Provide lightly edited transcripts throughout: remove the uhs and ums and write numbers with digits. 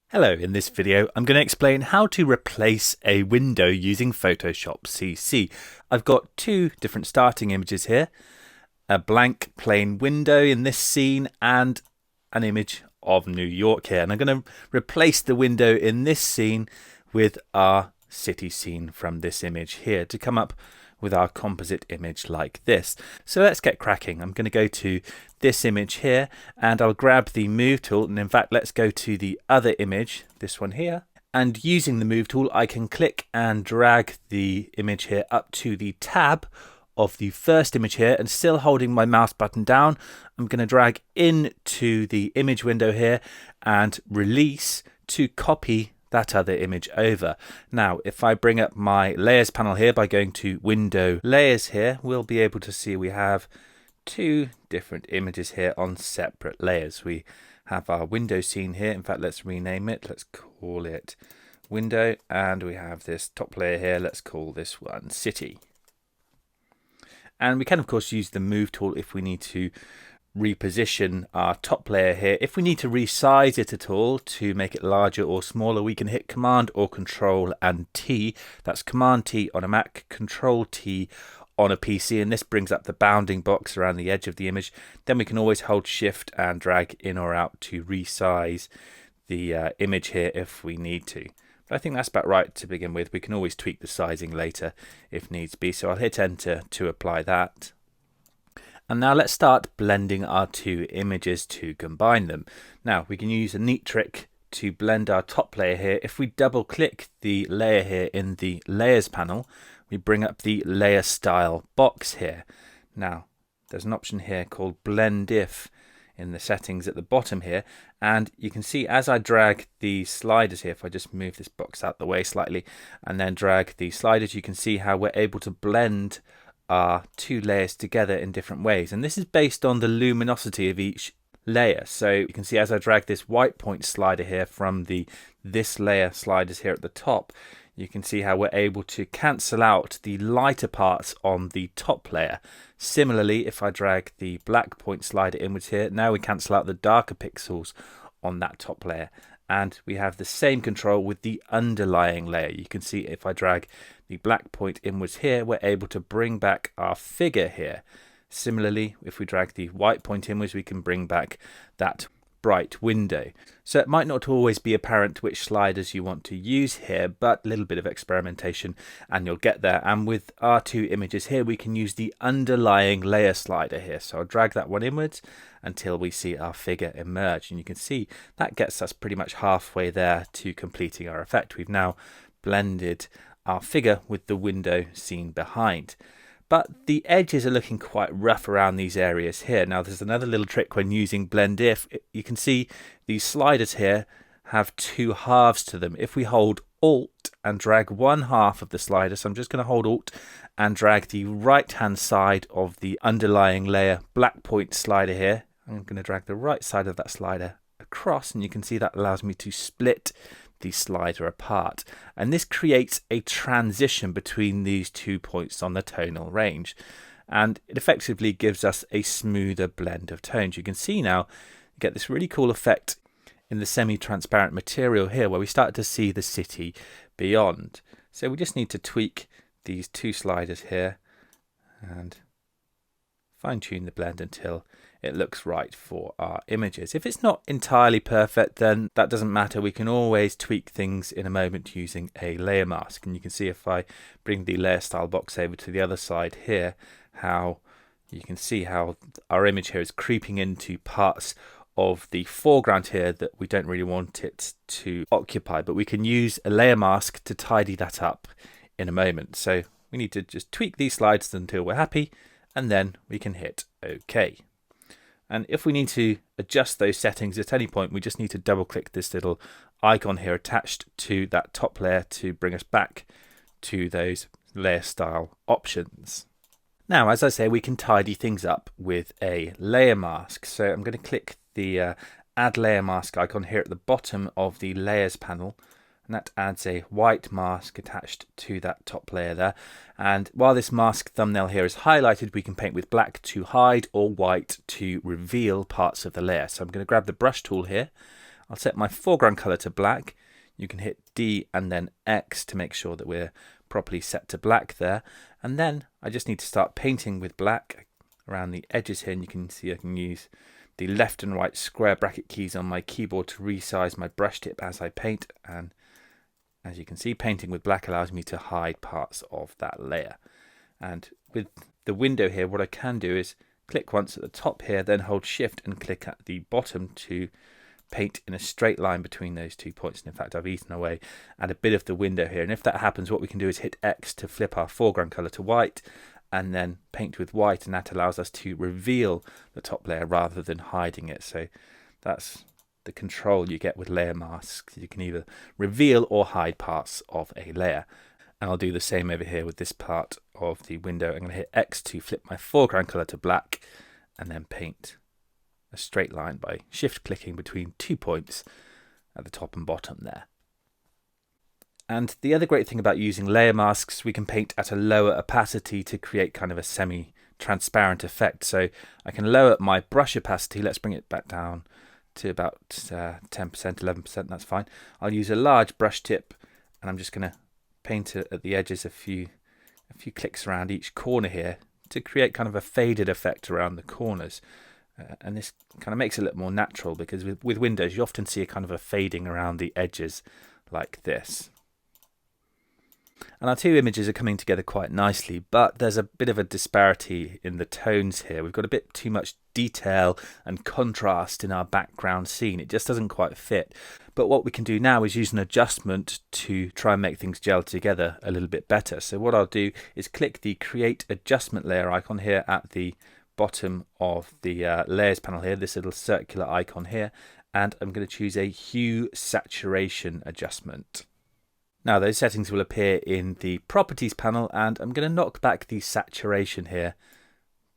Hello, in this video I'm going to explain how to replace a window using Photoshop CC. I've got two different starting images here, a blank plain window in this scene and an image of New York here. And I'm going to replace the window in this scene with our city scene from this image here to come up with our composite image like this. So let's get cracking. I'm going to go to this image here and I'll grab the move tool, and in fact let's go to the other image, this one here, and using the move tool I can click and drag the image here up to the tab of the first image here, and still holding my mouse button down I'm going to drag into the image window here and release to copy that other image over. Now if I bring up my layers panel here by going to window layers here, we'll be able to see we have two different images here on separate layers. We have our window scene here. In fact, let's rename it. Let's call it window, and we have this top layer here. Let's call this one city. And we can of course use the move tool if we need to reposition our top layer here. If we need to resize it at all to make it larger or smaller, we can hit Command or Control and T. That's Command T on a Mac, Control T on a PC, and this brings up the bounding box around the edge of the image. Then we can always hold Shift and drag in or out to resize the image here if we need to. But I think that's about right to begin with. We can always tweak the sizing later if needs be. So I'll hit Enter to apply that. And now let's start blending our two images to combine them. Now we can use a neat trick to blend our top layer here. If we double click the layer here in the layers panel, we bring up the layer style box here. Now there's an option here called blend if in the settings at the bottom here, and you can see as I drag the sliders here, if I just move this box out the way slightly and then drag the sliders, you can see how we're able to blend our two layers together in different ways, and this is based on the luminosity of each layer. So you can see as I drag this white point slider here from the this layer sliders here at the top, you can see how we're able to cancel out the lighter parts on the top layer. Similarly, if I drag the black point slider inwards here, now we cancel out the darker pixels on that top layer. And we have the same control with the underlying layer. You can see if I drag the black point inwards here, we're able to bring back our figure here. Similarly, if we drag the white point inwards, we can bring back that bright window. So it might not always be apparent which sliders you want to use here, but a little bit of experimentation and you'll get there. And with our two images here, we can use the underlying layer slider here. So I'll drag that one inwards until we see our figure emerge, and you can see that gets us pretty much halfway there to completing our effect. We've now blended our figure with the window scene behind. But the edges are looking quite rough around these areas here. Now there's another little trick when using blend if. You can see these sliders here have two halves to them. If we hold Alt and drag one half of the slider, so I'm just going to hold Alt and drag the right hand side of the underlying layer black point slider here. I'm going to drag the right side of that slider across, and you can see that allows me to split the slider apart, and this creates a transition between these 2 points on the tonal range, and it effectively gives us a smoother blend of tones. You can see now you get this really cool effect in the semi-transparent material here where we start to see the city beyond. So we just need to tweak these two sliders here and fine-tune the blend until it looks right for our images. If it's not entirely perfect, then that doesn't matter. We can always tweak things in a moment using a layer mask. And you can see if I bring the layer style box over to the other side here, how you can see how our image here is creeping into parts of the foreground here that we don't really want it to occupy, but we can use a layer mask to tidy that up in a moment. So we need to just tweak these slides until we're happy, and then we can hit OK. And if we need to adjust those settings at any point, we just need to double click this little icon here attached to that top layer to bring us back to those layer style options. Now, as I say, we can tidy things up with a layer mask. So I'm going to click the add layer mask icon here at the bottom of the layers panel, and that adds a white mask attached to that top layer there. And while this mask thumbnail here is highlighted, we can paint with black to hide or white to reveal parts of the layer. So I'm going to grab the brush tool here. I'll set my foreground color to black. You can hit D and then X to make sure that we're properly set to black there. And then I just need to start painting with black around the edges here, and you can see I can use the left and right square bracket keys on my keyboard to resize my brush tip as I paint. And as you can see, painting with black allows me to hide parts of that layer. And with the window here, what I can do is click once at the top here, then hold shift and click at the bottom to paint in a straight line between those 2 points. And in fact, I've eaten away at a bit of the window here. And if that happens, what we can do is hit X to flip our foreground color to white and then paint with white. And that allows us to reveal the top layer rather than hiding it. So that's the control you get with layer masks. You can either reveal or hide parts of a layer. And I'll do the same over here with this part of the window. I'm going to hit X to flip my foreground color to black and then paint a straight line by shift clicking between 2 points at the top and bottom there. And the other great thing about using layer masks, we can paint at a lower opacity to create kind of a semi-transparent effect. So I can lower my brush opacity. Let's bring it back down to about 10%, 11%. That's fine. I'll use a large brush tip and I'm just going to paint it at the edges a few clicks around each corner here to create kind of a faded effect around the corners. And this kind of makes it look more natural, because with windows you often see a kind of a fading around the edges like this. And our two images are coming together quite nicely, but there's a bit of a disparity in the tones here. We've got a bit too much detail and contrast in our background scene. It just doesn't quite fit. But what we can do now is use an adjustment to try and make things gel together a little bit better. So what I'll do is click the Create Adjustment Layer icon here at the bottom of the Layers panel here, this little circular icon here, and I'm going to choose a Hue Saturation Adjustment. Now those settings will appear in the Properties panel, and I'm going to knock back the saturation here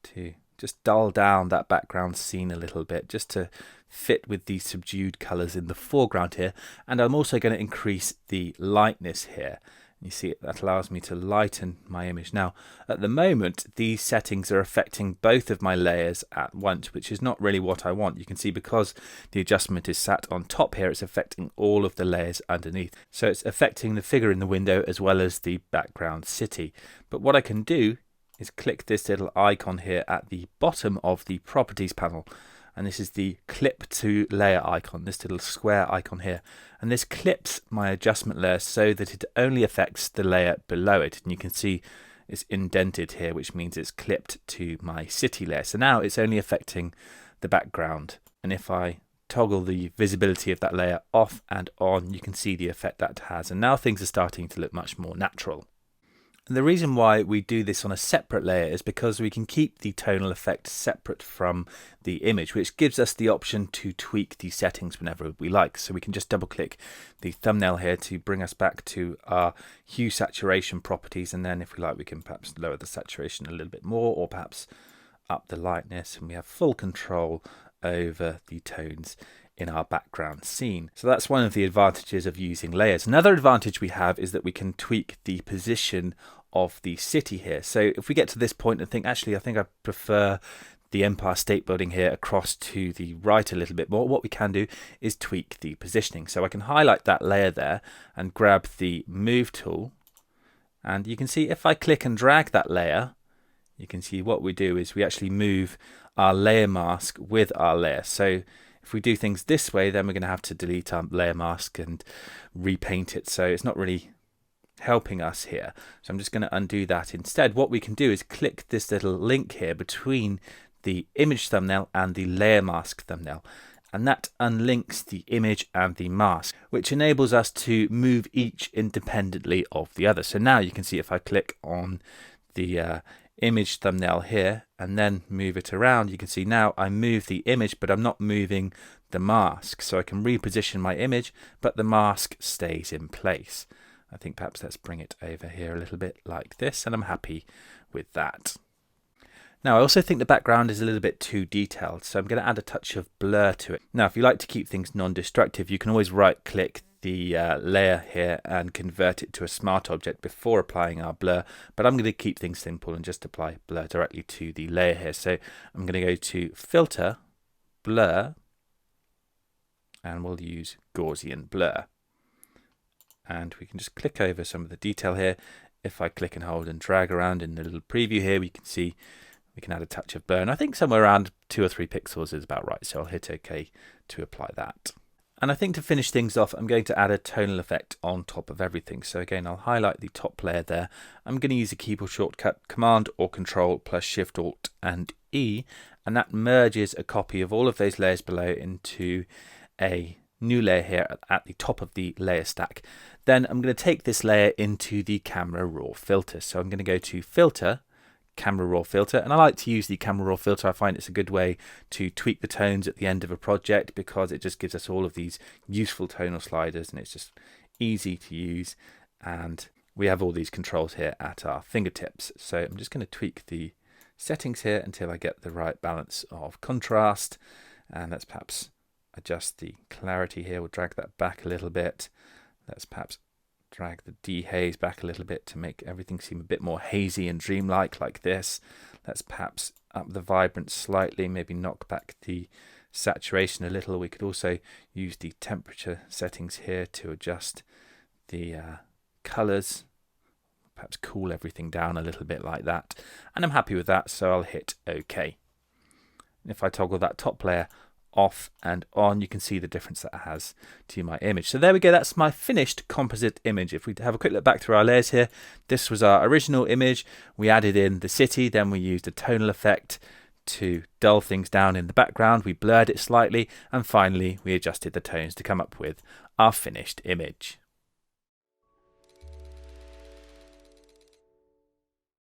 to just dull down that background scene a little bit, just to fit with the subdued colours in the foreground here. And I'm also going to increase the lightness here. You see, that allows me to lighten my image. Now, at the moment, these settings are affecting both of my layers at once, which is not really what I want. You can see because the adjustment is sat on top here, it's affecting all of the layers underneath. So it's affecting the figure in the window as well as the background city. But what I can do is click this little icon here at the bottom of the Properties panel. And this is the Clip to Layer icon, this little square icon here. And this clips my adjustment layer so that it only affects the layer below it. And you can see it's indented here, which means it's clipped to my city layer. So now it's only affecting the background. And if I toggle the visibility of that layer off and on, you can see the effect that has. And now things are starting to look much more natural. And the reason why we do this on a separate layer is because we can keep the tonal effect separate from the image, which gives us the option to tweak the settings whenever we like. So we can just double click the thumbnail here to bring us back to our hue saturation properties. And then if we like, we can perhaps lower the saturation a little bit more, or perhaps up the lightness, and we have full control over the tones in our background scene. So that's one of the advantages of using layers. Another advantage we have is that we can tweak the position of the city here. So if we get to this point and think, actually, I think I prefer the Empire State Building here across to the right a little bit more, what we can do is tweak the positioning. So I can highlight that layer there and grab the Move tool. And you can see if I click and drag that layer, you can see what we do is we actually move our layer mask with our layer. So if we do things this way, then we're going to have to delete our layer mask and repaint it. So it's not really helping us here. So I'm just going to undo that. Instead, what we can do is click this little link here between the image thumbnail and the layer mask thumbnail. And that unlinks the image and the mask, which enables us to move each independently of the other. So now you can see if I click on the image thumbnail here and then move it around, you can see now I move the image, but I'm not moving the mask. So I can reposition my image, but the mask stays in place. I think perhaps let's bring it over here a little bit like this, and I'm happy with that. Now I also think the background is a little bit too detailed, so I'm going to add a touch of blur to it. Now if you like to keep things non-destructive, you can always right click the layer here and convert it to a smart object before applying our blur, but I'm going to keep things simple and just apply blur directly to the layer here. So I'm going to go to Filter, Blur, and we'll use Gaussian blur. And we can just click over some of the detail here. If I click and hold and drag around in the little preview here, we can see we can add a touch of blur. And I think somewhere around 2 or 3 pixels is about right. So I'll hit OK to apply that. And I think to finish things off, I'm going to add a tonal effect on top of everything. So again, I'll highlight the top layer there. I'm going to use a keyboard shortcut, Command or Control plus Shift Alt and E, and that merges a copy of all of those layers below into a new layer here at the top of the layer stack. Then I'm going to take this layer into the Camera Raw filter. So I'm going to go to Filter, Camera Raw filter, and I like to use the Camera Raw filter. I find it's a good way to tweak the tones at the end of a project because it just gives us all of these useful tonal sliders, and it's just easy to use, and we have all these controls here at our fingertips. So I'm just going to tweak the settings here until I get the right balance of contrast, and let's perhaps adjust the clarity here. We'll drag that back a little bit. Let's perhaps drag the dehaze back a little bit to make everything seem a bit more hazy and dreamlike like this. Let's perhaps up the vibrance slightly, maybe knock back the saturation a little. We could also use the temperature settings here to adjust the colors, perhaps cool everything down a little bit like that. And I'm happy with that, so I'll hit OK. And if I toggle that top layer off and on, you can see the difference that it has to my image. So there we go, that's my finished composite image. If we have a quick look back through our layers here, this was our original image. We added in the city, then we used a tonal effect to dull things down in the background. We blurred it slightly, and finally we adjusted the tones to come up with our finished image.